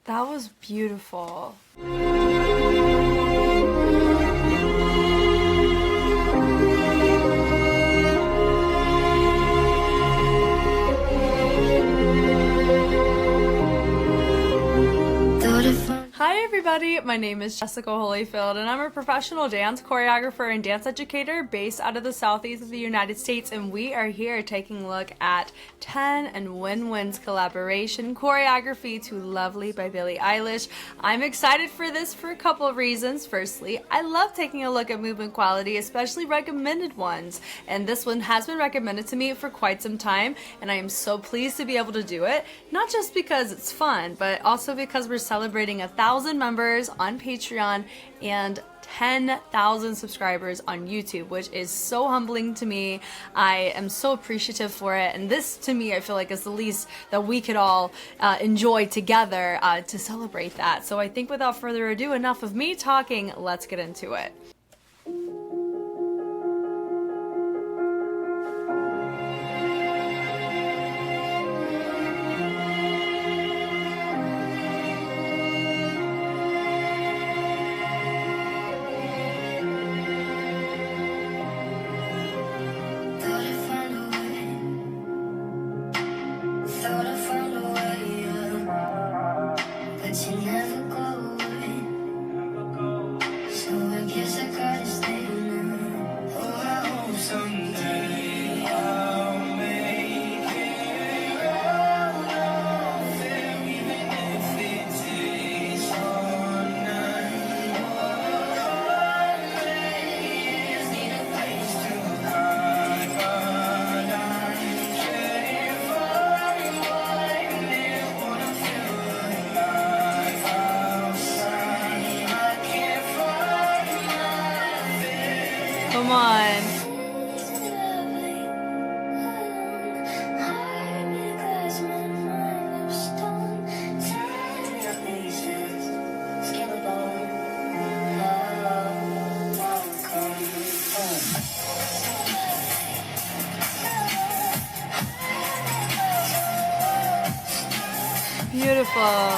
That was beautiful. Hi everybody, my name is Jessica Holyfield and I'm a professional dance choreographer and dance educator based out of the southeast of the United States, and we are here taking a look at 10 and WINWIN's collaboration, Choreography to Lovely by Billie Eilish. I'm excited for this for a couple of reasons. Firstly, I love taking a look at movement quality, especially recommended ones, and this one has been recommended to me for quite some time, and I am so pleased to be able to do it, not just because it's fun, but also because we're celebrating 1,000 members on Patreon and 10,000 subscribers on YouTube, which is so humbling to me. I am so appreciative for it, and this to me I feel like is the least that we could all enjoy together to celebrate that. So I think without further ado, enough of me talking, let's get into it. Come on. Beautiful.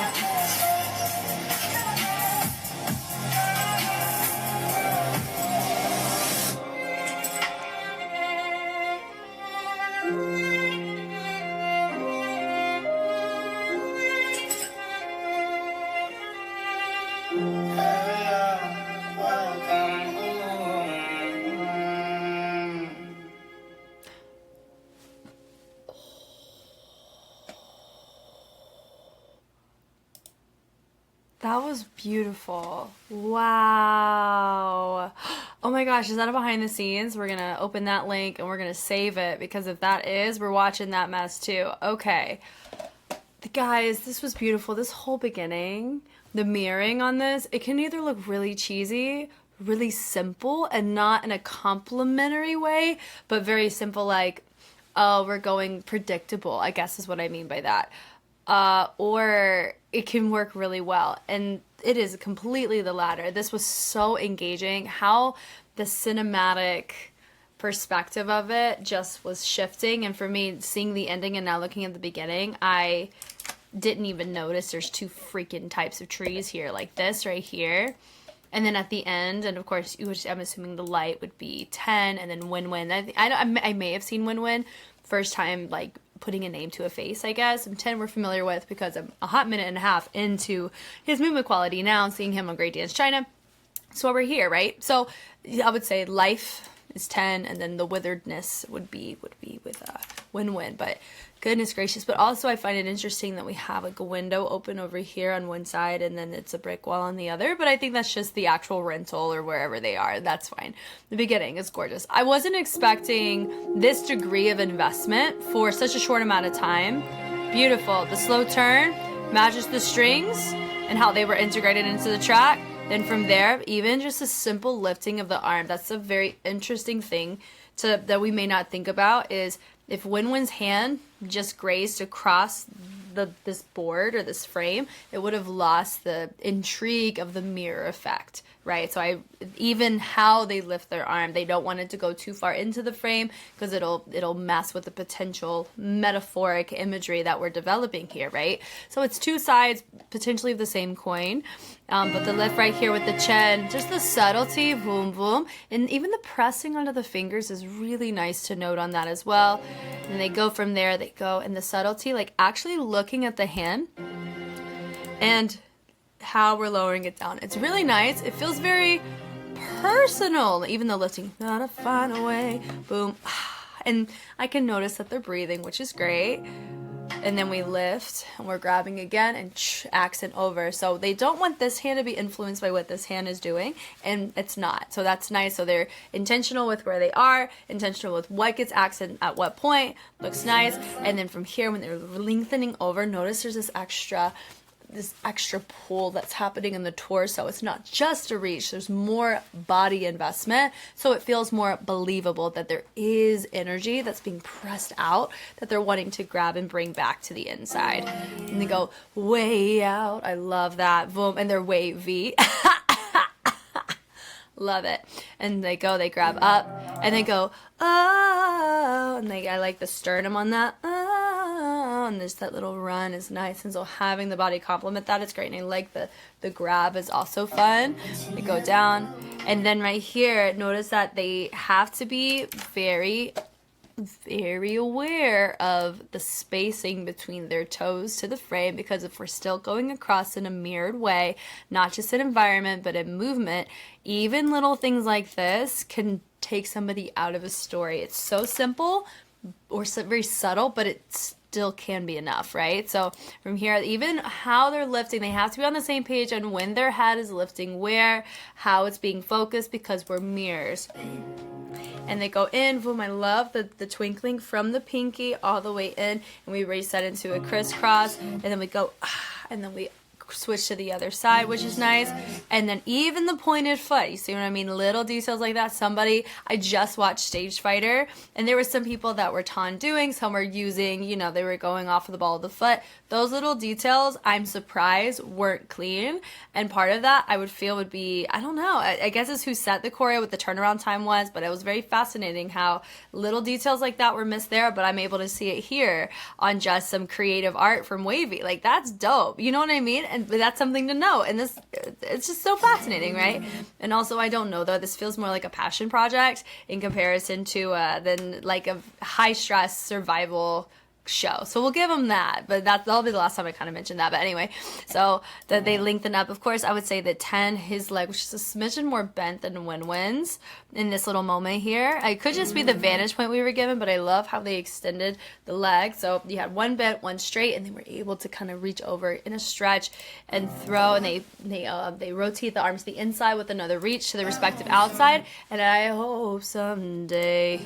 That was beautiful. Wow. Oh my gosh, is that a behind the scenes? We're gonna open that link and we're gonna save it, because if that is, we're watching that mess too. Okay. Guys, this was beautiful. This whole beginning, the mirroring on this, it can either look really cheesy, really simple, and not in a complimentary way, but very simple, like, oh, we're going predictable, I guess is what I mean by that. Or it can work really well, and it is completely the latter. This was so engaging. How the cinematic perspective of it just was shifting, and for me, seeing the ending and now looking at the beginning, I didn't even notice there's two freaking types of trees here, like this right here, and then at the end, and of course, I'm assuming the light would be 10, and then WINWIN. I may have seen WINWIN first time, like, putting a name to a face, I guess. And 10 we're familiar with because I'm a hot minute and a half into his movement quality now, seeing him on Great Dance China. So we're here, right? So I would say life is 10, and then the witheredness would be with WINWIN. But goodness gracious. But also I find it interesting that we have like a window open over here on one side, and then it's a brick wall on the other. But I think that's just the actual rental or wherever they are. That's fine. The beginning is gorgeous. I wasn't expecting this degree of investment for such a short amount of time. Beautiful. The slow turn matches the strings and how they were integrated into the track. Then from there, even just a simple lifting of the arm. That's a very interesting thing that we may not think about, is if WINWIN's hand just grazed across this board or this frame, it would have lost the intrigue of the mirror effect, right? So even how they lift their arm, they don't want it to go too far into the frame because it'll mess with the potential metaphoric imagery that we're developing here, right? So it's two sides potentially of the same coin, but the lift right here with the chin, just the subtlety, boom, boom, and even the pressing onto the fingers is really nice to note on that as well. And they go from there, they go, and the subtlety, like actually looking at the hand and how we're lowering it down. It's really nice. It feels very personal, even the lifting. Gotta find a way, boom. And I can notice that they're breathing, which is great. And then we lift and we're grabbing again and accent over. So they don't want this hand to be influenced by what this hand is doing, and it's not. So that's nice. So they're intentional with where they are, intentional with what gets accent at what point. Looks nice. And then from here, when they're lengthening over, notice there's this extra pull that's happening in the torso. It's not just a reach, there's more body investment, so it feels more believable that there is energy that's being pressed out that they're wanting to grab and bring back to the inside. And they go way out. I love that. Boom. And they're wavy. Love it. And they grab up and they go, oh, and I like the sternum on that. Oh, and there's that little run is nice. And so having the body complement that is great. And I like the grab is also fun. They go down. And then right here, notice that they have to be very aware of the spacing between their toes to the frame, because if we're still going across in a mirrored way, not just in environment but in movement, even little things like this can take somebody out of a story. It's so simple or so very subtle, but it still can be enough, right? So from here, even how they're lifting, they have to be on the same page on when their head is lifting where, how it's being focused, because we're mirrors. And they go in, boom, I love the twinkling from the pinky all the way in, and we reset into a crisscross, and then we go, and then we switch to the other side, which is nice. And then even the pointed foot, you see what I mean? Little details like that. I just watched Stage Fighter, and there were some people that were doing, some were using, they were going off of the ball of the foot. Those little details, I'm surprised, weren't clean. And part of that, I would feel would be, I don't know, I guess it's who set the choreo, what the turnaround time was, but it was very fascinating how little details like that were missed there, but I'm able to see it here on just some creative art from Wavy. Like, that's dope. You know what I mean? And that's something to know. And it's just so fascinating, right? And also, I don't know, though, this feels more like a passion project in comparison to than like a high-stress survival show. So we'll give them that, but that'll be the last time I kind of mentioned that. But anyway, so that they lengthen up. Of course, I would say that 10, his leg, which is a smidgen more bent than WINWIN's in this little moment here. It could just be the vantage point we were given, but I love how they extended the leg. So you had one bent, one straight, and they were able to kind of reach over in a stretch and throw, and they rotate the arms to the inside with another reach to the respective outside. And I hope someday.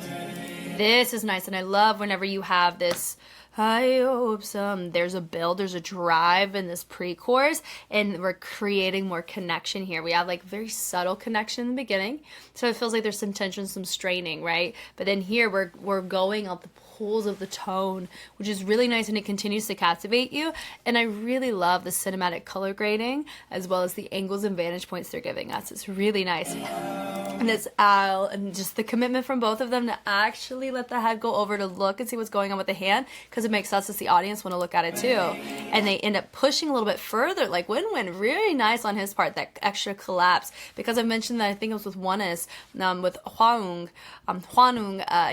This is nice, and I love whenever you have this, I hope there's a build, there's a drive in this pre-chorus, and we're creating more connection here. We have like very subtle connection in the beginning, so it feels like there's some tension, some straining, right? But then here we're going up the pulls of the tone, which is really nice, and it continues to captivate you. And I really love the cinematic color grading as well as the angles and vantage points they're giving us. It's really nice. And it's Al, and just the commitment from both of them to actually let the head go over to look and see what's going on with the hand, because it makes us as the audience want to look at it too. And they end up pushing a little bit further, like WINWIN, really nice on his part, that extra collapse, because I mentioned that I think it was with Juanes, with Hwanung,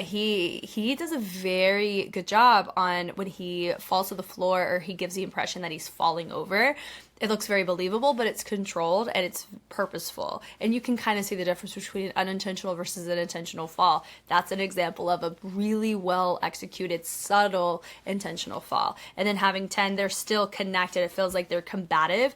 he does a very good job on when he falls to the floor or he gives the impression that he's falling over. It looks very believable, but it's controlled and it's purposeful. And you can kind of see the difference between an unintentional versus an intentional fall. That's an example of a really well executed, subtle, intentional fall. And then having 10, they're still connected. It feels like they're combative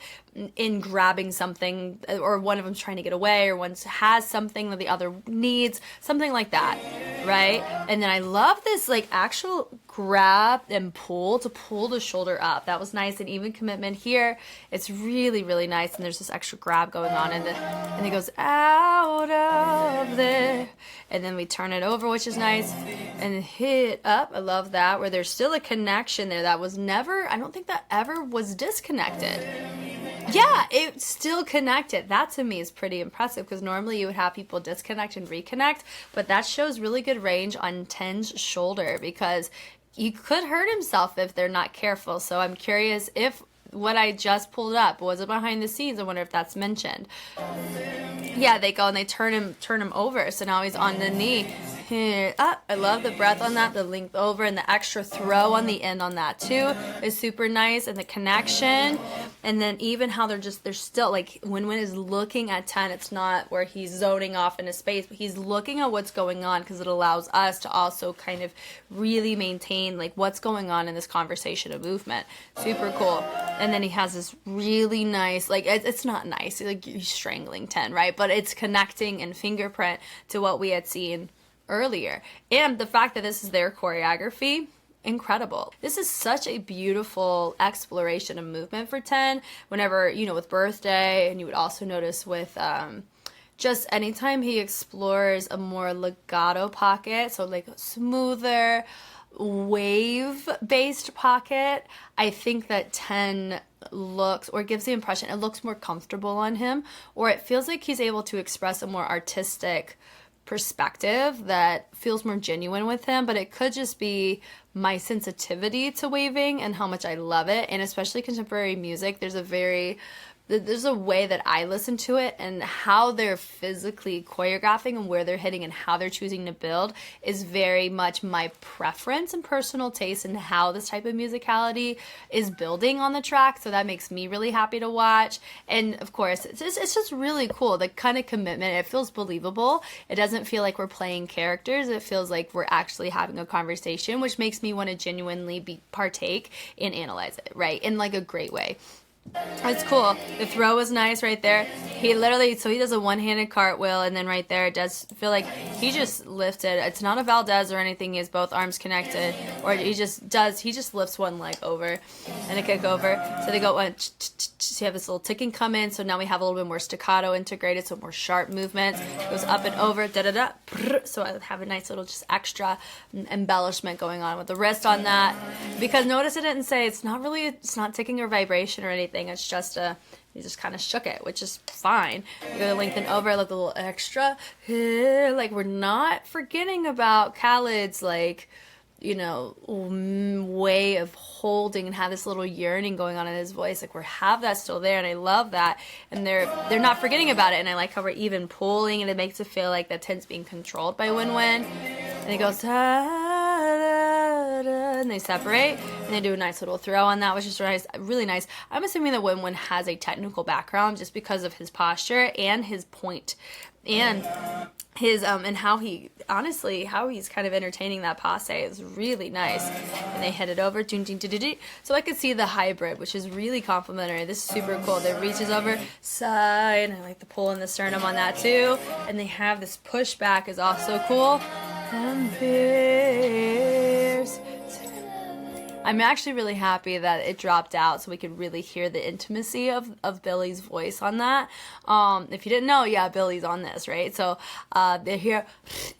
in grabbing something, or one of them's trying to get away, or one has something that the other needs, something like that. right? And then I love this like actual grab and pull to pull the shoulder up. That was nice. And even commitment here, it's really, really nice. And there's this extra grab going on, and it goes out of there. And then we turn it over, which is nice, and hit up. I love that, where there's still a connection there that was never, I don't think that ever was disconnected. Yeah, it's still connected. That to me is pretty impressive, because normally you would have people disconnect and reconnect, but that shows really good range on 10's shoulder, because he could hurt himself if they're not careful. So I'm curious if what I just pulled up was it behind the scenes. I wonder if that's mentioned. Yeah, they go and they turn him over, so now he's on the knee. I love the breath on that, the length over, and the extra throw on the end on that too is super nice, and the connection. And then even how they're still like, WINWIN is looking at 10. It's not where he's zoning off into space, but he's looking at what's going on, because it allows us to also kind of really maintain like what's going on in this conversation of movement. Super cool. And then he has this really nice, like it's not nice, like he's strangling 10, right? But it's connecting and fingerprint to what we had seen earlier. And the fact that this is their choreography, incredible. This is such a beautiful exploration of movement for 10. Whenever, you know, with birthday, and you would also notice with just anytime he explores a more legato pocket, so like a smoother wave-based pocket, I think that 10 looks, or gives the impression, it looks more comfortable on him, or it feels like he's able to express a more artistic perspective that feels more genuine with him. But it could just be my sensitivity to waving and how much I love it, and especially contemporary music. There's a way that I listen to it, and how they're physically choreographing and where they're hitting and how they're choosing to build is very much my preference and personal taste in how this type of musicality is building on the track. So that makes me really happy to watch. And of course, it's just really cool. The kind of commitment, it feels believable. It doesn't feel like we're playing characters. It feels like we're actually having a conversation, which makes me want to genuinely partake and analyze it, right? In like a great way. It's cool. The throw is nice right there. He literally, so he does a one-handed cartwheel, and then right there it does feel like he just lifted. It's not a Valdez or anything. He has both arms connected, or he just lifts one leg over and a kick over. So they go one, so you have this little ticking come in. So now we have a little bit more staccato integrated, so more sharp movements. Goes up and over, da-da-da. So I have a nice little just extra embellishment going on with the wrist on that. Because notice it didn't say, it's not ticking or vibration or anything. It's just you just kind of shook it, which is fine. You go to lengthen over, like a little extra. Like, we're not forgetting about Khalid's, like, you know, way of holding and have this little yearning going on in his voice. Like, we have that still there, and I love that. And they're not forgetting about it. And I like how we're even pulling, and it makes it feel like that 10's being controlled by WINWIN. And it goes, and they separate, and they do a nice little throw on that, which is nice, really nice. I'm assuming that WINWIN has a technical background just because of his posture and his point, and his and how he's kind of entertaining that passe is really nice. And they hit it over, so I could see the hybrid, which is really complimentary. This is super cool. That reaches over side, and I like the pull in the sternum on that too. And they have this pushback is also cool. And fierce. I'm actually really happy that it dropped out so we could really hear the intimacy of Billie's voice on that. If you didn't know, yeah, Billie's on this, right? So you hear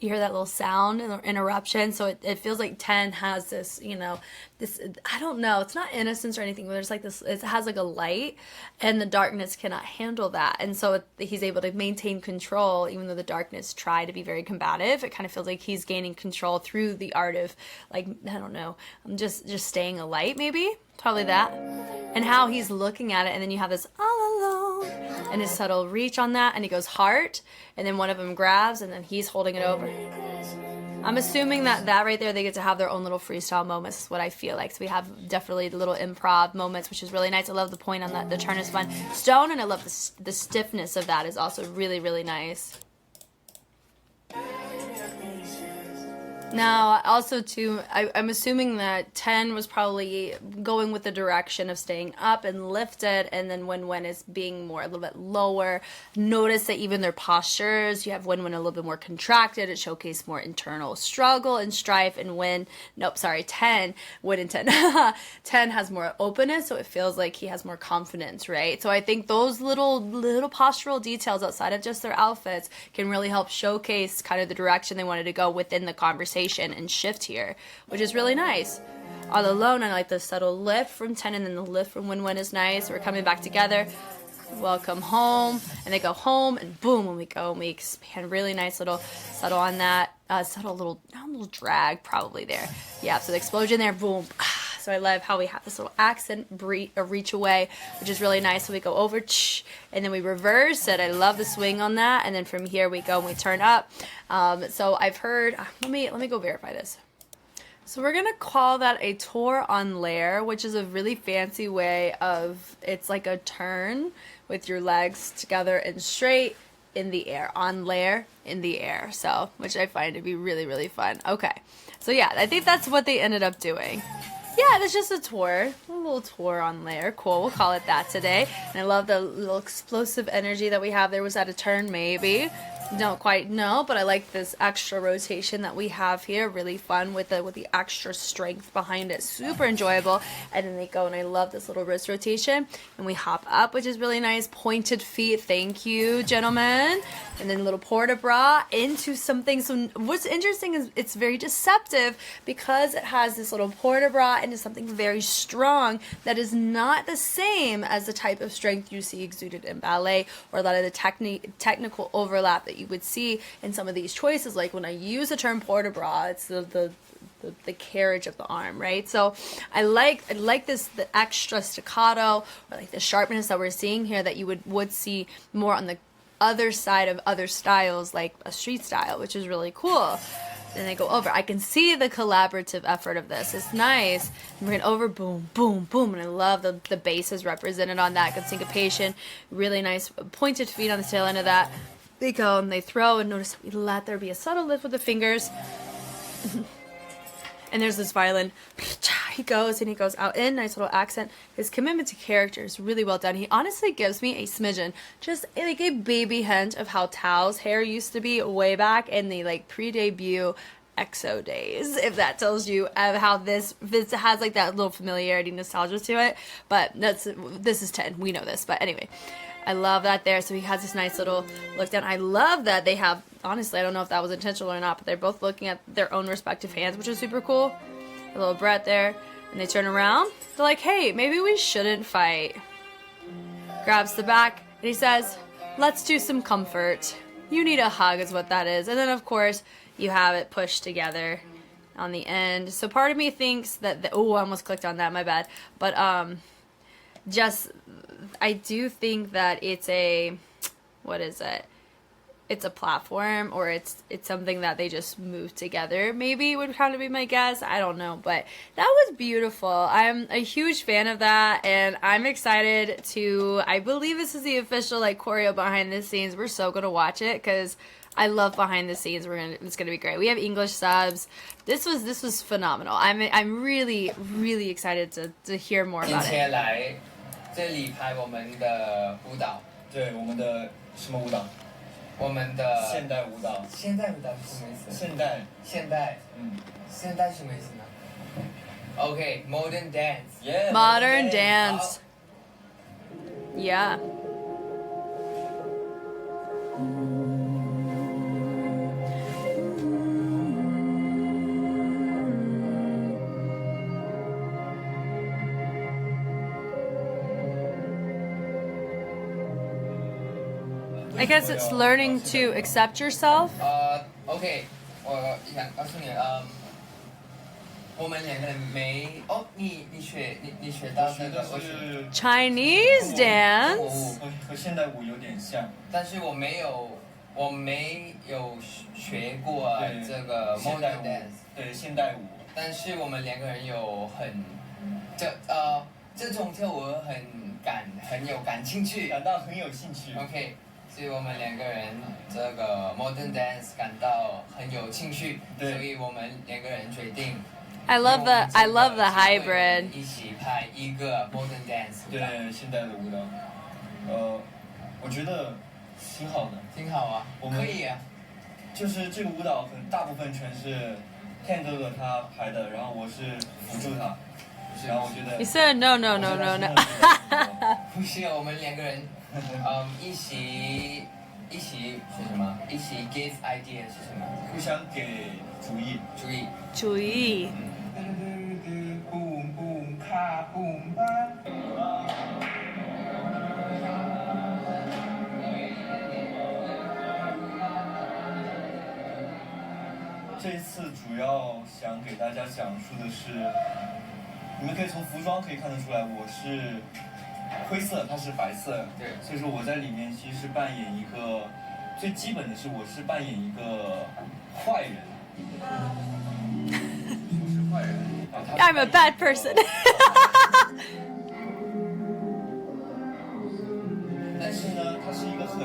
that little sound and interruption. So it feels like 10 has this, you know, this, I don't know, it's not innocence or anything, but there's like this, it has like a light, and the darkness cannot handle that. And so he's able to maintain control, even though the darkness tried to be very combative. It kind of feels like he's gaining control through the art of, like, I don't know, just staying alight, maybe, probably that. And how he's looking at it, and then you have this all alone, and his subtle reach on that, and he goes heart, and then one of them grabs, and then he's holding it over. I'm assuming that right there, they get to have their own little freestyle moments, is what I feel like. So we have definitely the little improv moments, which is really nice. I love the point on that. The turn is fun. Stone, and I love the stiffness of that is also really, really nice. Now, also too, I'm assuming that 10 was probably going with the direction of staying up and lifted, and then WINWIN is being more a little bit lower. Notice that even their postures, you have WINWIN a little bit more contracted. It showcased more internal struggle and strife, and 10, WIN and 10. 10 has more openness, so it feels like he has more confidence, right? So I think those little postural details outside of just their outfits can really help showcase kind of the direction they wanted to go within the conversation and shift here, which is really nice. All alone, I like the subtle lift from 10, and then the lift from WINWIN is nice. We're coming back together. Welcome home, and they go home, and boom, when we go, and we expand. Really nice little subtle on that. Subtle little drag probably there. Yeah, so the explosion there, boom. So I love how we have this little accent reach away, which is really nice. So we go over, and then we reverse it. I love the swing on that. And then from here we go and we turn up. So I've heard, let me go verify this. So we're going to call that a tour on layer, which is a really fancy way of, it's like a turn with your legs together and straight in the air, on layer in the air. So, which I find to be really, really fun. Okay. So yeah, I think that's what they ended up doing. Yeah, that's just a little tour on layer. Cool, we'll call it that today. And I love the little explosive energy that we have there. Was that a turn? Maybe. Don't quite know, but I like this extra rotation that we have here. Really fun with the extra strength behind it. Super enjoyable. And then they go, and I love this little wrist rotation. And we hop up, which is really nice. Pointed feet. Thank you, gentlemen. And then a little port-a-bras into something. So what's interesting is it's very deceptive because it has this little port-a-bras into something very strong that is not the same as the type of strength you see exuded in ballet, or a lot of the technical overlap that you would see in some of these choices. Like when I use the term port-a-bras, it's the carriage of the arm, right? So I like this, the extra staccato, or like the sharpness that we're seeing here that you would see more on the other side of other styles, like a street style, which is really cool. Then they go over. I can see the collaborative effort of this. It's nice. And we're going over, boom, boom, boom. And I love the bases represented on that. Good syncopation. Really nice pointed feet on the tail end of that. They go and they throw, and notice we let there be a subtle lift with the fingers. And there's this violin. He goes and he goes out in, nice little accent. His commitment to character is really well done. He honestly gives me a smidgen, just like a baby hint of how Tao's hair used to be way back in the like pre-debut EXO days, if that tells you of how this has like that little familiarity, nostalgia to it. But this is 10. We know this, but anyway. I love that there. So he has this nice little look down. I love that they have, honestly, I don't know if that was intentional or not, but they're both looking at their own respective hands, which is super cool. A little breath there. And they turn around. They're like, hey, maybe we shouldn't fight. Grabs the back and he says, let's do some comfort. You need a hug is what that is. And then, of course, you have it pushed together on the end. So part of me thinks that, oh, I almost clicked on that, my bad. But I do think that it's a, what is it? It's a platform, or it's something that they just move together. Maybe would kind of be my guess. I don't know, but that was beautiful. I'm a huge fan of that, and I'm excited to. I believe this is the official like choreo behind the scenes. We're so gonna watch it because I love behind the scenes. It's gonna be great. We have English subs. This was phenomenal. I'm really really excited to hear more about it. 这里拍我们的舞蹈，对，我们的什么舞蹈？我们的现代舞蹈。现代舞蹈是什么意思？现代，现代，现代是什么意思呢 ？Okay, modern dance. Yeah, modern dance. Yeah. I guess it's learning to accept yourself. OK， 我想告诉你，我们两个人没哦，你学到这个是 Chinese dance 和现代舞有点像，但是我没有学过这个 modern dance， 对现代舞，但是我们两个人有这种跳舞很有感兴趣，感到很有兴趣。 OK。所以我们两个人这个 modern dance 感到很有兴趣，所对以我们两个人决定 I love the hybrid. 一起拍一个 modern dance，对现代的舞蹈，我觉得挺好的。挺好啊，我们可以啊。就是这个舞蹈很大部分全是 Ken 哥哥他排的，然后我是辅助他，然后我觉得 You said no. 不是我们两个人，一起是什么？一起 give idea 是什么？互相给主意。注意。注意。boom boom 卡 boom 吧。这一次主要想给大家讲述的是，你们可以从服装可以看得出来，我是灰色，它是白色，对，所以说我在里面其实是扮演一个最基本的是我是扮演一个坏人，我是坏人。I'm a bad person. 但是呢，他是一个很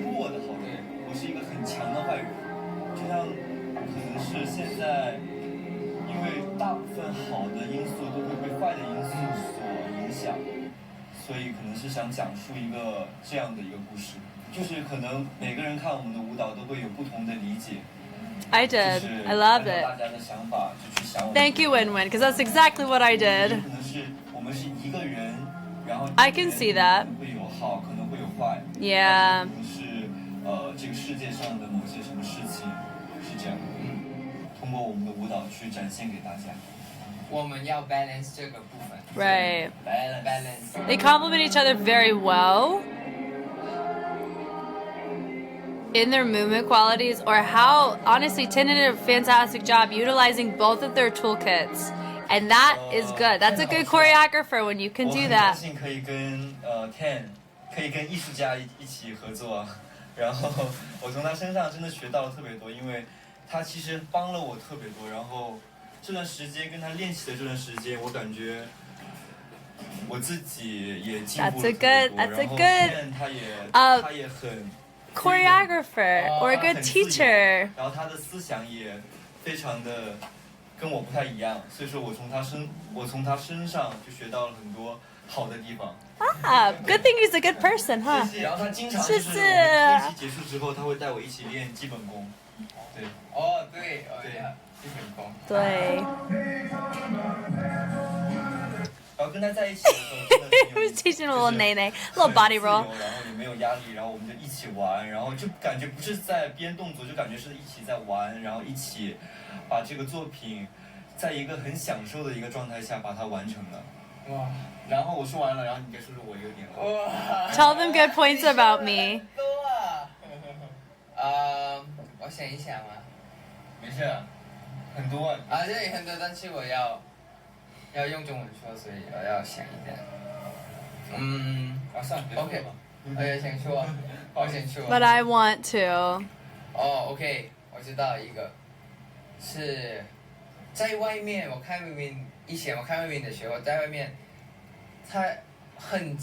弱的好人，我是一个很强的坏人，就像可能是现在，因为大部分好的因素都会被坏的因素所影响，所以可能是想讲述一个这样的一个故事，就是可能每个人看我们的舞蹈都会有不同的理解。I did. I loved 大 it. 家的想法就去想我们。 Thank you, WINWIN, because that's exactly what I did. 可能是我们是一个人，然后 I can see that. 可能会有好，可能会有坏。 Yeah. 可能是这个世界上的某些什么事情是这样的，通过我们的舞蹈去展现给大家。我们要 balance 这个部分。Right. balance。 They complement each other very well in their movement qualities, or how, honestly, Tin did a fantastic job utilizing both of their toolkits. And that is good. That's a good choreographer when you can 我 do 很 that. 高兴可以跟Ken， 可以跟艺术家一起合作，然后我从他身上真的学到了特别多，因为他其实帮了我特别多。然后这段时间跟他练习的这段时间，我感觉我自己也进步了特别多。 That's a good- 然后 Ken 他也很 Choreographer or a good 很自由 teacher. 然后他的思想也非常的跟我不太一样，所以说我从他身上就学到了很多好的地方。 Ah, good thing he's a good person, huh? 然后他经常就是我们练习结束之后，他会带我一起练基本功。对，对，对基本功。对。然后跟他在一起的时候，真的是 He was teaching a little 就是 nay-nay, little body 很自由 roll. 然后也没有压力，然后我们就一起玩，然后就感觉不是在编动作，就感觉是一起在玩，然后一起把这个作品在一个很享受的一个状态下把它完成了。哇，然后我说完了，然后你该说说我优点了。哇 Tell them good points about me. 多我想一想啊。没事，很多啊。对，很多，但是我要用中文说，所以我要想一点。算了，别说了 OK， 我也想说，我想说。 But I want to. OK， 我知道一个，是在外面我看以前我看外面的时候，在外面，它很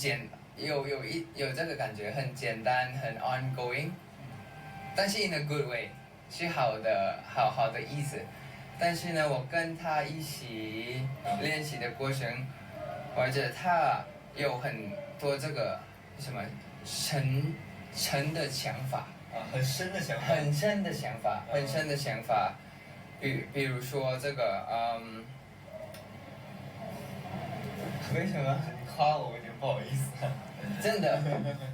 有这个感觉，很简单，很 ongoing， 但是 in a good way， 是好的意思。但是呢，我跟他一起练习的过程，或者他有很多这个什么沉的想法。很深的想法。很深的想法，很深的想法，比如说这个，为什么你夸我有点不好意思。真的？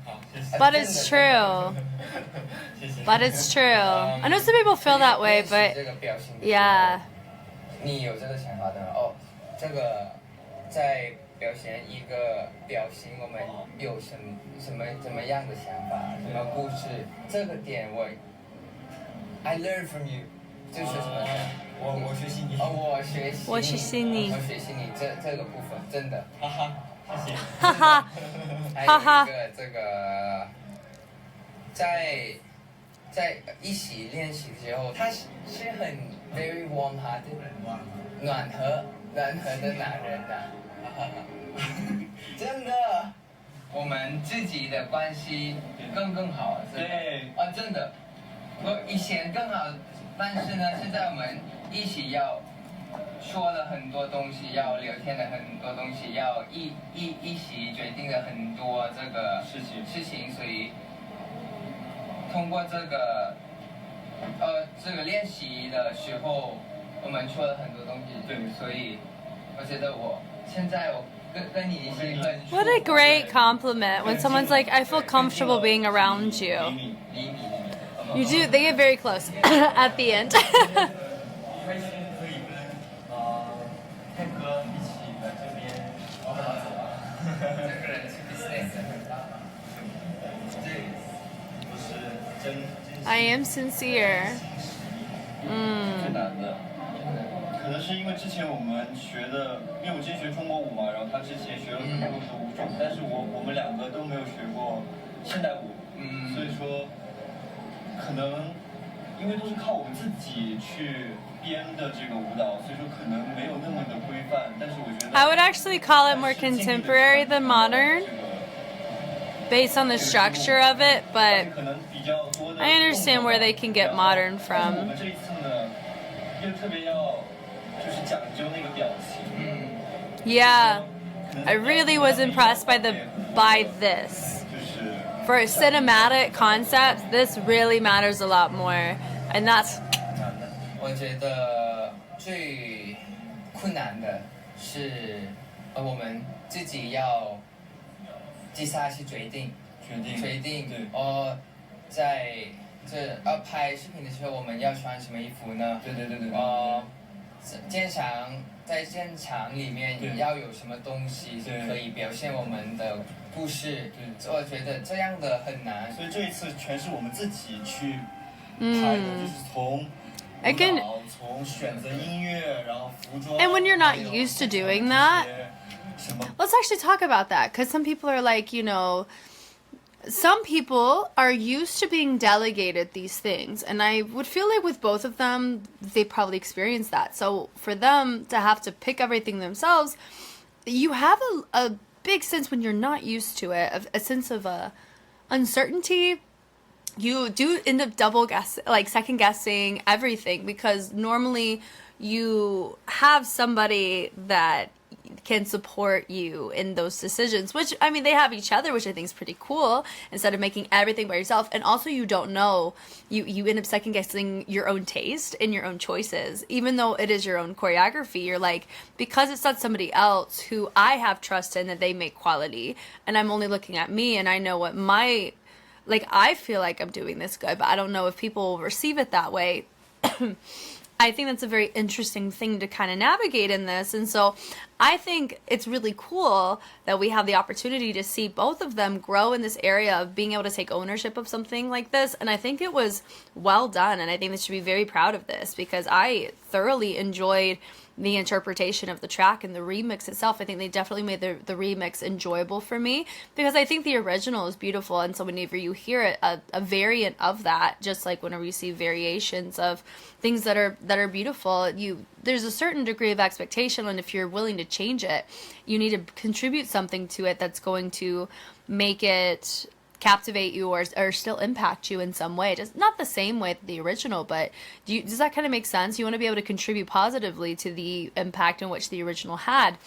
好，谢谢。 But it's true. 谢谢。 But it's true. I know some people feel that way, 这 but 个表情 yeah. 你有这个想法的吗？这个在表现一个表情，我们有什么样的想法，什么故事？这个点I learn from you， 就是什么呢？我学习你。我学习你。我学习你我学习你这个部分，真的。哈哈，谢谢。哈哈。还有一个这个，在一起练习的时候，他是很 very warm-hearted， 暖和的男人的，真的。我们自己的关系更好，真的对啊，真的，我以前更好，但是呢，现在我们一起要说了很多东西，要聊天的很多东西，要一起决定了很多这个事情，所以通过这个练习的时候，我们说了很多东西，对，所以我觉得我现在我跟你一起很舒服。 What a great compliment when someone's like, I feel comfortable being around you. 厘米 You do, they get very close at the end. 开心可以跟泰哥一起来这边干嘛走啊？这个人是 business 对，不是真 I am sincere. 最难的。可能是因为之前我们学的，因为我之前学中国舞嘛，然后他之前学了很多的舞种，但是我们两个都没有学过现代舞，所以说可能因为都是靠我们自己去编的这个舞蹈，所以说可能没有那么的规范，但是我觉得 I would actually call it more contemporary than modern based on the structure of it, but 可能比较多的 I understand where they can get modern 我 from. 们这一次呢，又特别要就是讲究那个表情。 Yeah, I really was impressed by this. 就是 For a cinematic concept, this really matters a lot more, and that's 我觉得最困难的是，我们自己要接下去决定，对在这拍视频的时候，我们要穿什么衣服呢？对。在现场里面要有什么东西可以表现我们的故事？我觉得这样的很难。所以这一次全是我们自己去拍的，就是从舞蹈，从选择音乐，然后服装。And when you're not used to doing that, let's actually talk about that, because some people are like, you know, some people are used to being delegated these things, and I would feel like with both of them, they probably experienced that. So for them to have to pick everything themselves, you have a big sense when you're not used to it, of a sense of uncertainty. You do end up second guessing everything, because normally you have somebody that can support you in those decisions, which, I mean, they have each other, which I think is pretty cool, instead of making everything by yourself. And also, you don't know, you end up second guessing your own taste and your own choices, even though it is your own choreography. You're like, because it's not somebody else who I have trust in that they make quality, and I'm only looking at me, and I know what I feel like I'm doing this good, but I don't know if people will receive it that way. I think that's a very interesting thing to kind of navigate in this. And so I think it's really cool that we have the opportunity to see both of them grow in this area of being able to take ownership of something like this. And I think it was well done. And I think they should be very proud of this, because I thoroughly enjoyed the interpretation of the track and the remix itself. I think they definitely made the remix enjoyable for me, because I think the original is beautiful, and so whenever you hear it, a variant of that, just like whenever you see variations of things that are beautiful, there's a certain degree of expectation, and if you're willing to change it, you need to contribute something to it that's going to make it captivate you or still impact you in some way. Just not the same way the original, but does that kind of make sense? You want to be able to contribute positively to the impact in which the original had.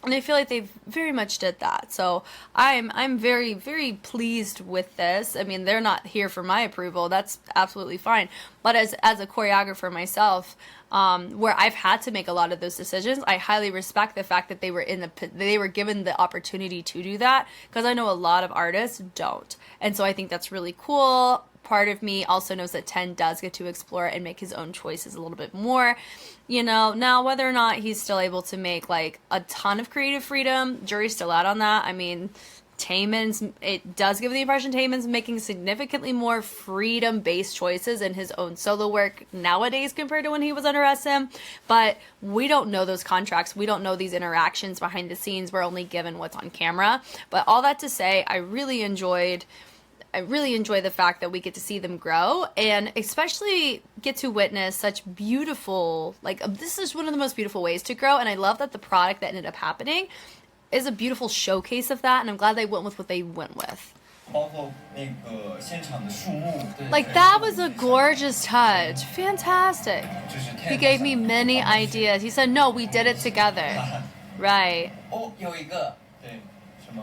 And I feel like they very much did that. So I'm very, very pleased with this. I mean, they're not here for my approval. That's absolutely fine. But as a choreographer myself, where I've had to make a lot of those decisions, I highly respect the fact that they were given the opportunity to do that, because I know a lot of artists don't. And so I think that's really cool. Part of me also knows that Ten does get to explore and make his own choices a little bit more. You know, now whether or not he's still able to make like a ton of creative freedom, jury's still out on that. I mean, it does give the impression Taemin's making significantly more freedom-based choices in his own solo work nowadays compared to when he was under SM, but we don't know those contracts. We don't know these interactions behind the scenes. We're only given what's on camera. But all that to say, I really enjoy the fact that we get to see them grow, and especially get to witness such beautiful, this is one of the most beautiful ways to grow. And I love that the product that ended up happening is a beautiful showcase of that, and I'm glad they went with what they went with. 包括那个现场的树木 Like that was a gorgeous touch. Fantastic. 就是 He gave me many ideas. He said, "No, we did it together." Right. 哦，有一个，对，什么？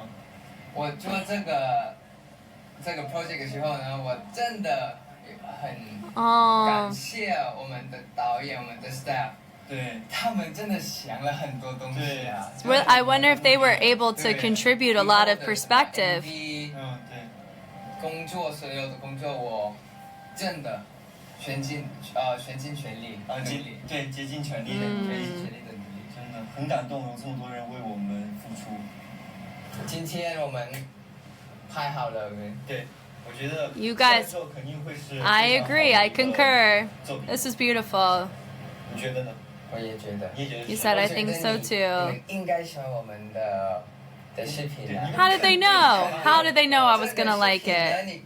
我做这个 project 的时候呢，我真的很感谢我们的导演、我们的 staff。对，他们真的想了很多东西啊。Well, I wonder if they were able to contribute a lot of perspective. 对。工作所有的工作，我真的全尽全力，对，竭尽全力的，竭尽全力的努力，真的很感动，有这么多人为我们付出。今天我们拍好了，对，我觉得 You guys, 肯定会是 I agree, I concur. This is beautiful. 你觉得呢？我也觉得。你也觉得 You said I think so 你 too. 们应该喜欢我们的视频啊。How did they know? How did they know I was gonna like it? 你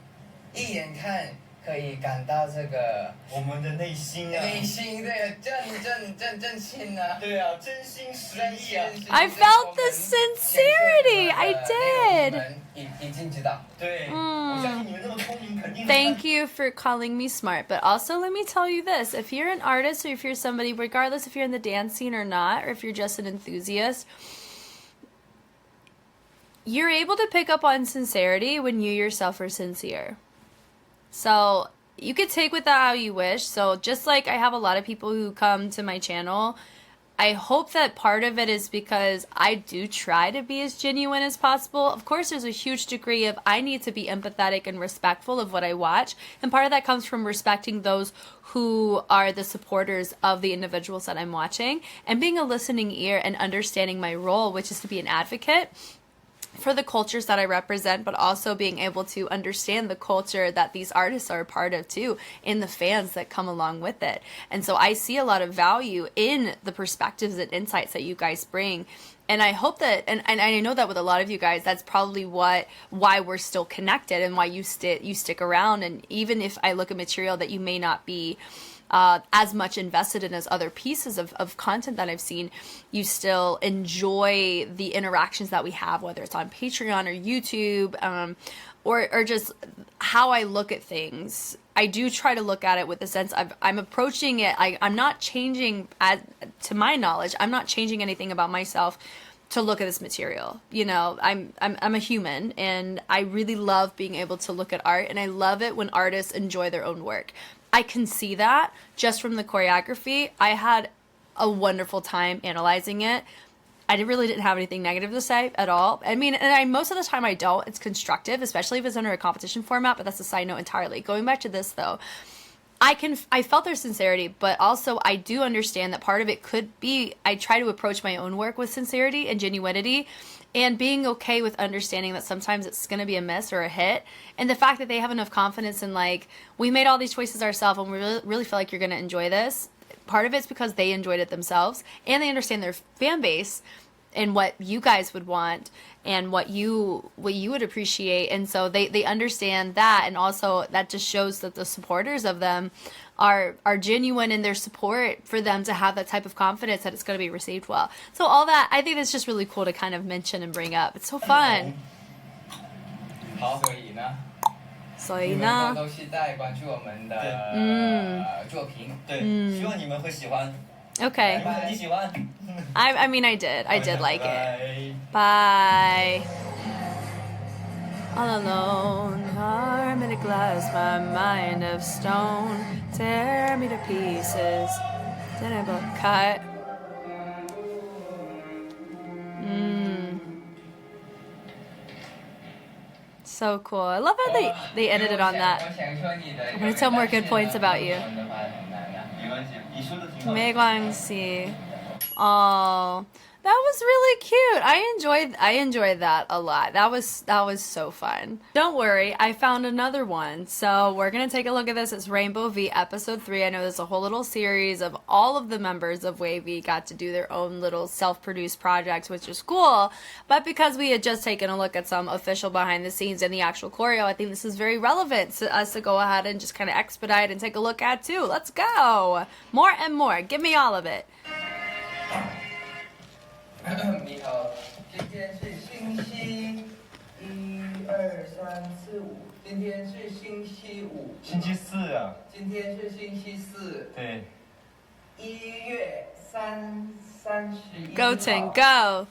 一眼看可以感到这个我们的内心啊，内心对真心啊，对啊，真心实意啊。I felt the sincerity. I did. 已经知道。对，我相信你们这么聪明，肯定。Thank you for calling me smart. But also, let me tell you this. If you're an artist or if you're somebody, regardless if you're in the dance scene or not, or if you're just an enthusiast, you're able to pick up on sincerity when you yourself are sincere. So you could take with that how you wish. So just like I have a lot of people who come to my channel, I hope that part of it is because I do try to be as genuine as possible. Of course, there's a huge degree of I need to be empathetic and respectful of what I watch. And part of that comes from respecting those who are the supporters of the individuals that I'm watching and being a listening ear and understanding my role, which is to be an advocate for the cultures that I represent, but also being able to understand the culture that these artists are a part of too, and the fans that come along with it. And so I see a lot of value in the perspectives and insights that you guys bring. And I hope that, and I know that with a lot of you guys, that's probably why we're still connected and why you stick around. And even if I look at material that you may not be as much invested in as other pieces of content that I've seen, you still enjoy the interactions that we have, whether it's on Patreon or YouTube, or just how I look at things. I do try to look at it with the sense of I'm approaching it. I'm not changing, to my knowledge, I'm not changing anything about myself to look at this material. You know, I'm a human, and I really love being able to look at art, and I love it when artists enjoy their own work. I can see that just from the choreography. I had a wonderful time analyzing it. I really didn't have anything negative to say at all. I mean, and most of the time I don't. It's constructive, especially if it's under a competition format, but that's a side note entirely. Going back to this though, I felt their sincerity, but also I do understand that part of it could be I try to approach my own work with sincerity and genuinity, and being okay with understanding that sometimes it's going to be a miss or a hit. And the fact that they have enough confidence in, like, we made all these choices ourselves and we really feel like you're going to enjoy this. Part of it's because they enjoyed it themselves and they understand their fan base and what you guys would want and what you would appreciate. And so they understand that. And also that just shows that the supporters of them are genuine in their support for them to have that type of confidence that it's going to be received well. So all that, I think that's just really cool to kind of mention and bring up. It's so fun. 好，所以呢，都是在关注我们的作品。对，希望你们会喜欢。Okay. 你喜欢？ I mean, I did like it. Bye. All alone, arm in a glass, my mind of stone, tear me to pieces. Then I both cut. So cool. I love how they edited on that. I'm gonna tell more good points about you. 没关系. Oh, that was really cute. I enjoyed that a lot. That was so fun. Don't worry, I found another one. So we're gonna take a look at this. It's Rainbow V episode 3. I know there's a whole little series of all of the members of WAVY got to do their own little self-produced projects, which is cool. But because we had just taken a look at some official behind the scenes and the actual choreo, I think this is very relevant to us to go ahead and just kind of expedite and take a look at too. Let's go. More and more. Give me all of it. 你好，今天是星期1、2、3、4、5，今天是星期五。星期四啊。今天是星期四。对。1月31 Go Ting, go.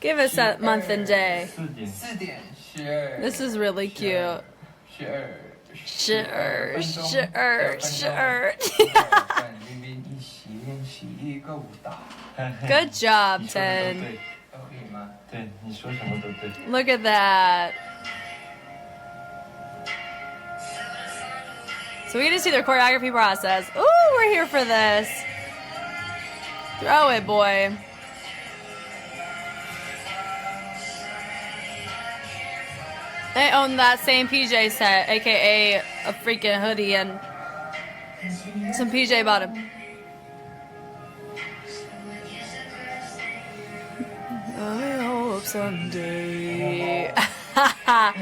Give us a month and day. 4点12。This is really cute. 12分，明明一起练习一个舞蹈。Good job, 你说的都 Ten. 对。都可以吗？对，你说什么都对。Look at that. So we get to see their choreography process. Ooh, we're here for this. Throw it, boy. They own that same PJ set, aka a freaking hoodie and some PJ bottom. I hope someday get out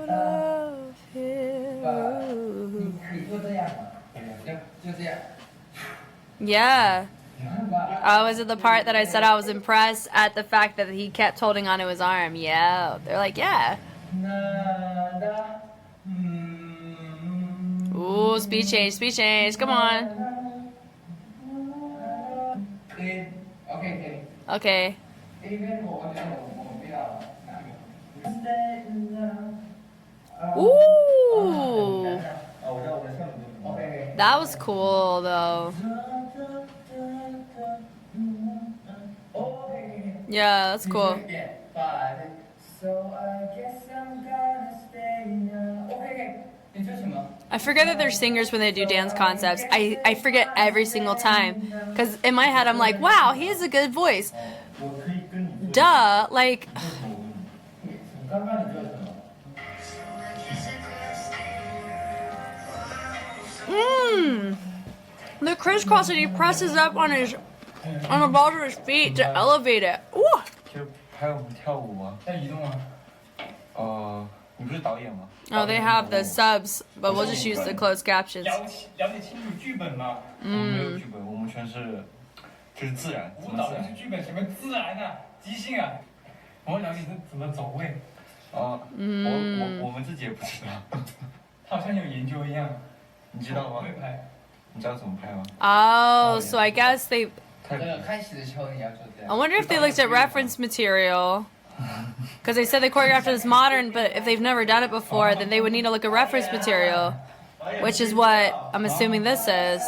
of here. 可以就这样吗？就这样。 Yeah. Oh, is it the part that I said I was impressed at the fact that he kept holding onto his arm? Yeah. They're like, yeah. Ooh, speed change, speed change. Come on. Okay. Ooh. That was cool, though. Yeah, that's cool. I forget that they're singers when they do dance concepts. I forget every single time. Because in my head, I'm like, wow, he has a good voice. Duh. Like... The crisscross that he presses up on the balls of his feet to elevate it. Ooh. 就拍我们跳舞吗？在移动啊。你不是导演吗？ Oh, they have the subs, but we'll just use the closed captions. 了解清楚剧本吗？我们没有剧本，我们全是就是自然。舞蹈就是剧本，什么自然啊，即兴啊。我们了解是怎么走位。我们自己也不知道。他好像有研究一样。你知道吗？会拍。你知道怎么拍吗？ Oh, so I guess they... 开始的时候你要做这样。 I wonder if they looked at reference material. Because they said they choreographed this modern, but if they've never done it before, then they would need to look at reference material. Which is what I'm assuming this is.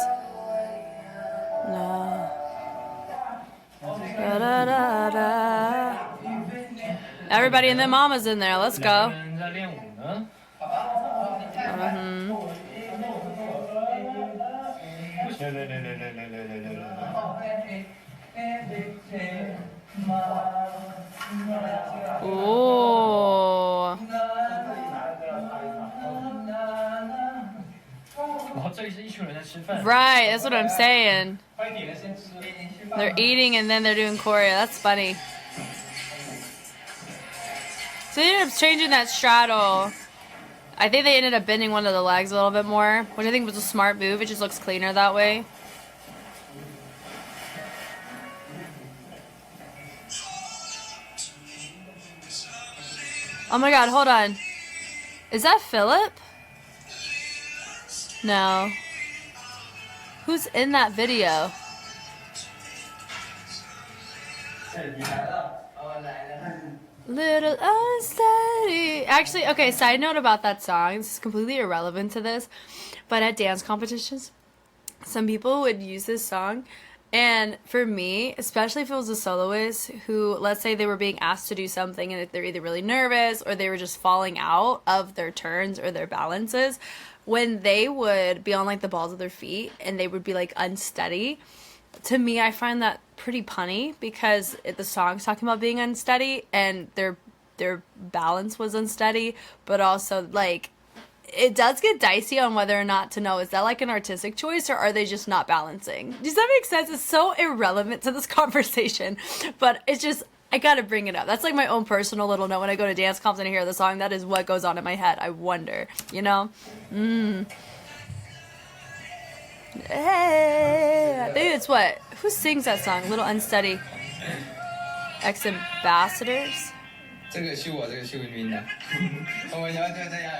No. Da-da-da-da. Everybody and their mama's in there. Let's go. Ooh. Right, that's what I'm saying. They're eating and then they're doing choreo. That's funny. So they ended up changing that straddle. I think they ended up bending one of the legs a little bit more, which I think was a smart move. It just looks cleaner that way. Oh my god, hold on. Is that Philip? No. Who's in that video? Little unsteady. Actually, okay, side note about that song. This is completely irrelevant to this. But at dance competitions, some people would use this song. And for me, especially if it was a soloist who, let's say they were being asked to do something and they're either really nervous or they were just falling out of their turns or their balances, when they would be on like the balls of their feet and they would be like unsteady, to me, I find that pretty punny because the song's talking about being unsteady and their balance was unsteady, but also like it does get dicey on whether or not to know, is that like an artistic choice or are they just not balancing? Does that make sense? It's so irrelevant to this conversation, but it's just, I gotta bring it up. That's like my own personal little note when I go to dance comps and I hear the song. That is what goes on in my head. I wonder, you know? Hey, I think it's what? Who sings that song? Little Unsteady. Ex ambassadors. 这个是我这个是 WINWIN 的，我们以后就这样。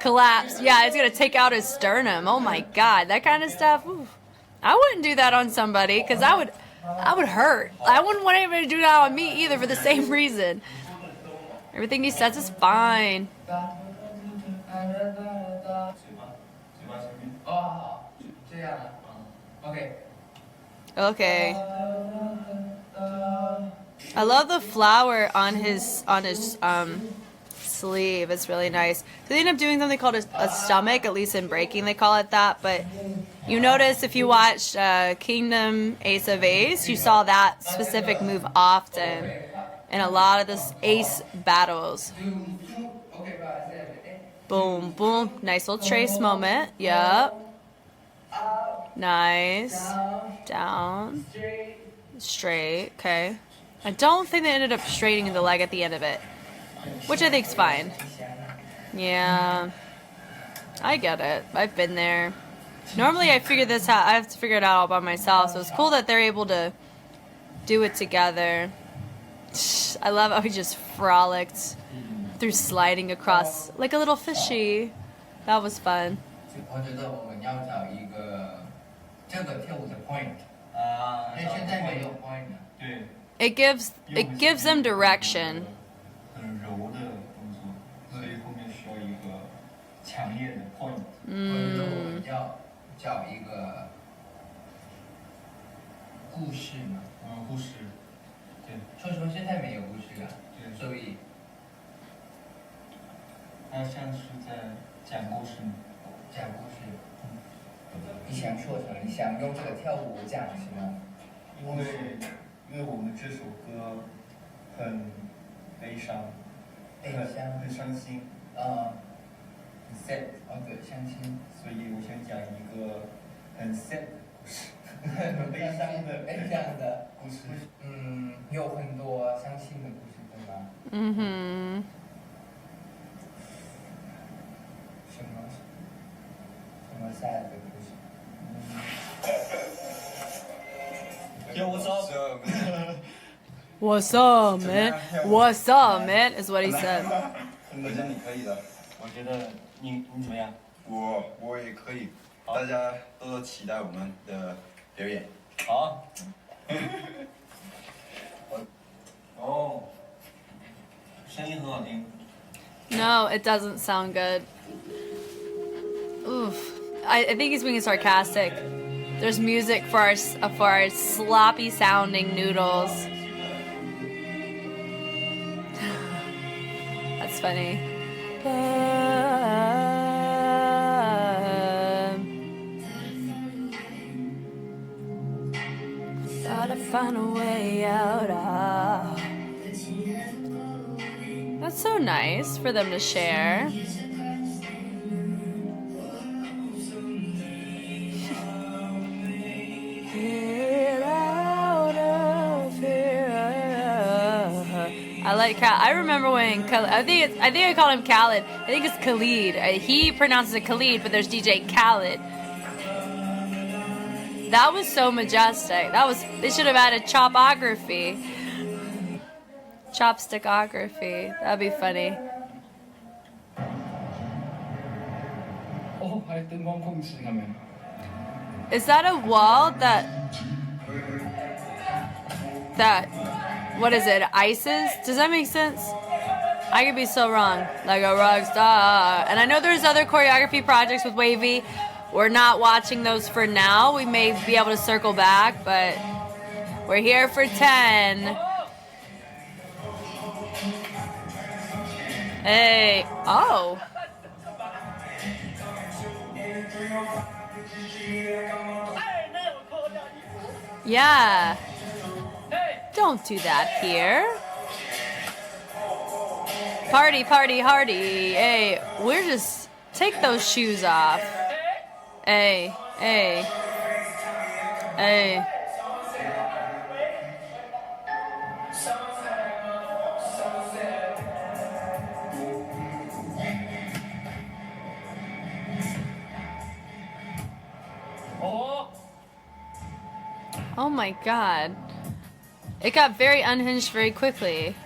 Collapse. Yeah, it's gonna take out his sternum. Oh my god, that kind of stuff. Oof. I wouldn't do that on somebody because I would hurt. I wouldn't want anybody to do that on me either for the same reason. Everything he says is fine. 哦，这样啊，OK。 Okay. I love the flower on his sleeve. It's really nice. So they end up doing something called a stomach, at least in breaking they call it that. But you notice if you watched Kingdom Ace of Ace, you saw that specific move often in a lot of the ace battles. Boom, boom. Nice little trace moment. Yup. Nice. Down. Straight. Okay. I don't think they ended up straightening the leg at the end of it, which I think's fine. Yeah. I get it. I've been there. Normally I figure this out. I have to figure it out all by myself, so it's cool that they're able to do it together. I love how he just frolicked through sliding across like a little fishy. That was fun. 我觉得我们要找一个这个跳舞的 point， 因为现在没有 point 了。对。It gives them direction. 很柔的动作，所以后面需要一个强烈的 point。我觉得我们要找一个故事嘛。故事。对。说实话，现在没有故事了。对。所以。它像是在讲故事吗？讲故事。你想说什么？你想用这个跳舞讲什么？因为我们这首歌很悲伤，很伤心，很 sad， 对，伤心，所以我想讲一个很 sad 的故事，很悲伤的故事。有很多伤心的故事，对吗？什么 sad 的故事？Yo, what's up? What's up, man? What's up, man? Is what he said. 我觉得你可以的。我觉得你怎么样？我也可以。大家多多期待我们的表演。好。哦，声音很好听。No, it doesn't sound good. Oof. I think he's being sarcastic. There's music for our sloppy sounding noodles. That's funny. Gotta find a way out. That's so nice for them to share. I like I remember when I think I called him Khalid. I think it's Khalid. He pronounces it Khalid, but there's DJ Khalid. That was so majestic. They should have added chopography. Chopstickography. That'd be funny. Is that a wall that what is it, ISIS? Does that make sense? I could be so wrong. Like a rock star. And I know there's other choreography projects with Wavy. We're not watching those for now. We may be able to circle back, but we're here for 10. Hey. Oh. Yeah. Don't do that here. Party, party, hardy. Hey, we're just... Take those shoes off. Hey, hey. Hey. Oh my god. It got very unhinged very quickly.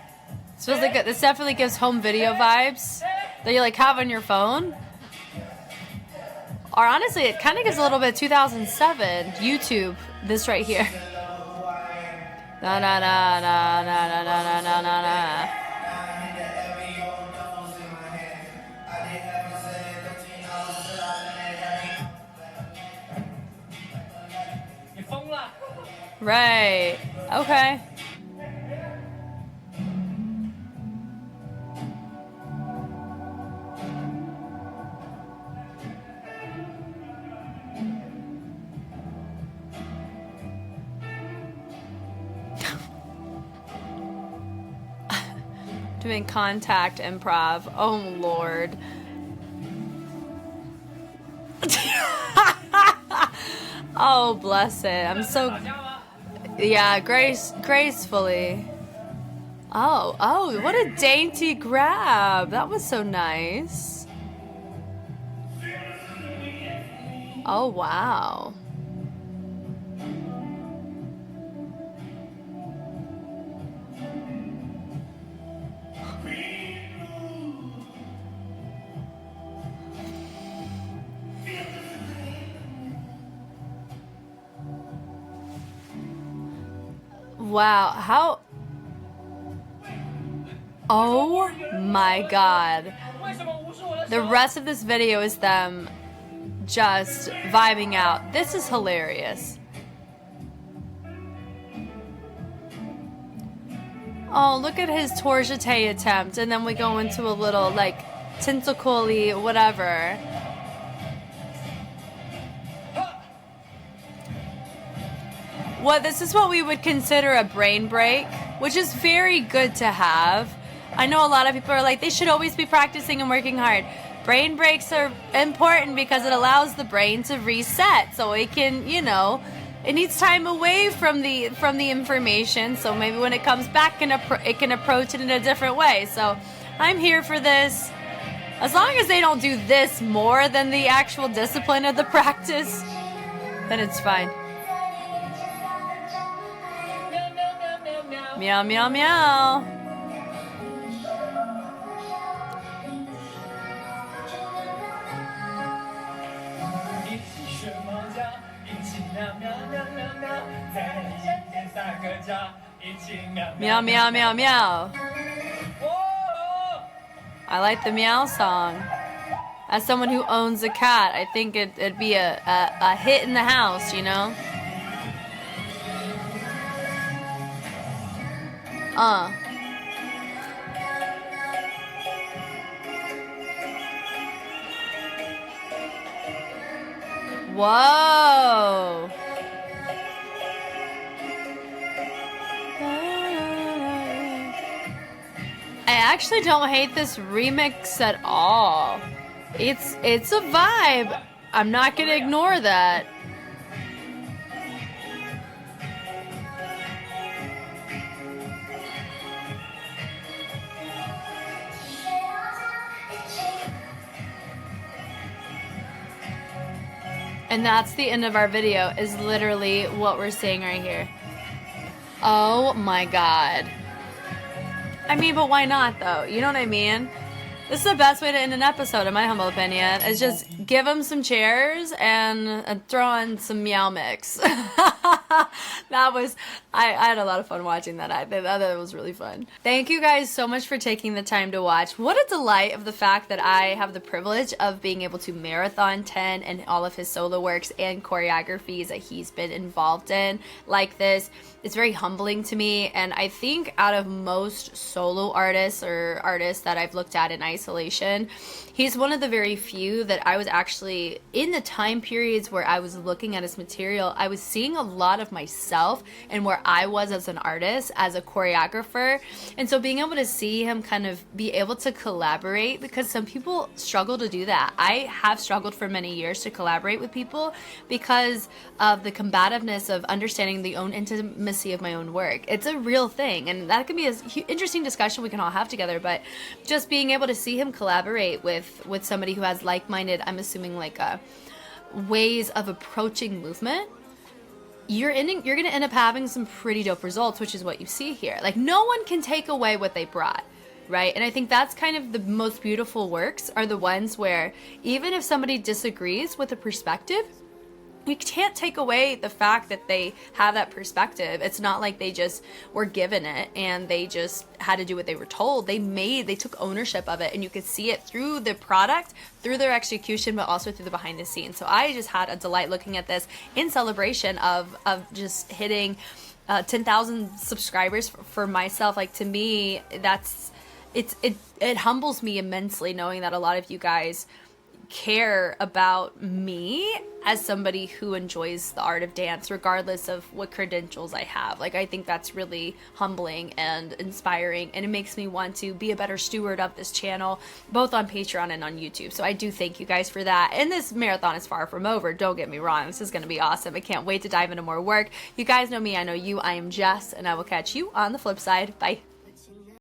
This feels like this definitely gives home video vibes that you like have on your phone. Or honestly, it kind of gives a little bit 2007 YouTube. This right here. Na na na na na na na na na na. Right. Okay. Doing contact improv. Oh Lord. Oh bless it. I'm so gracefully. Oh, what a dainty grab. That was so nice. Oh wow. Wow, how... Oh my god. The rest of this video is them just vibing out. This is hilarious. Oh, look at his tourgite attempt. And then we go into a little, like, tentacle-y whatever. Well, this is what we would consider a brain break, which is very good to have. I know a lot of people are like, they should always be practicing and working hard. Brain breaks are important because it allows the brain to reset, so it can, you know, it needs time away from the information, so maybe when it comes back, it can approach it in a different way. So I'm here for this. As long as they don't do this more than the actual discipline of the practice, then it's fine. Meow, meow, meow. Meow, meow, meow, meow. I like the meow song. As someone who owns a cat, I think it'd be a hit in the house, you know? Whoa. I actually don't hate this remix at all. It's a vibe. I'm not gonna ignore that. And that's the end of our video, is literally what we're seeing right here. Oh my god. I mean, but why not though? You know what I mean? This is the best way to end an episode, in my humble opinion, is just give them some chairs and throw on some meow mix. That was, I had a lot of fun watching that. I thought it was really fun. Thank you guys so much for taking the time to watch. What a delight of the fact that I have the privilege of being able to marathon 10 and all of his solo works and choreographies that he's been involved in like this. It's very humbling to me, and I think out of most solo artists or artists that I've looked at in isolation, he's one of the very few that I was actually, in the time periods where I was looking at his material, I was seeing a lot of myself and where I was as an artist, as a choreographer. And so being able to see him kind of be able to collaborate, because some people struggle to do that. I have struggled for many years to collaborate with people because of the combativeness of understanding the own intimacy of my own work. It's a real thing, and that could be an interesting discussion we can all have together, but just being able to see him collaborate with somebody who has like-minded, I'm assuming like ways of approaching movement, you're gonna end up having some pretty dope results, which is what you see here. Like, no one can take away what they brought, right? And I think that's kind of the most beautiful works, are the ones where even if somebody disagrees with a perspective, you can't take away the fact that they have that perspective. It's not like they just were given it and they just had to do what they were told. They took ownership of it, and you could see it through the product, through their execution, but also through the behind the scenes. So I just had a delight looking at this in celebration of just hitting 10,000 subscribers for myself. Like, to me, it humbles me immensely knowing that a lot of you guys care about me as somebody who enjoys the art of dance, regardless of what credentials I have. Like, I think that's really humbling and inspiring, and it makes me want to be a better steward of this channel, both on Patreon and on YouTube. So I do thank you guys for that. And this marathon is far from over. Don't get me wrong. This is going to be awesome. I can't wait to dive into more work. You guys know me. I know you. I am Jess, and I will catch you on the flip side. Bye.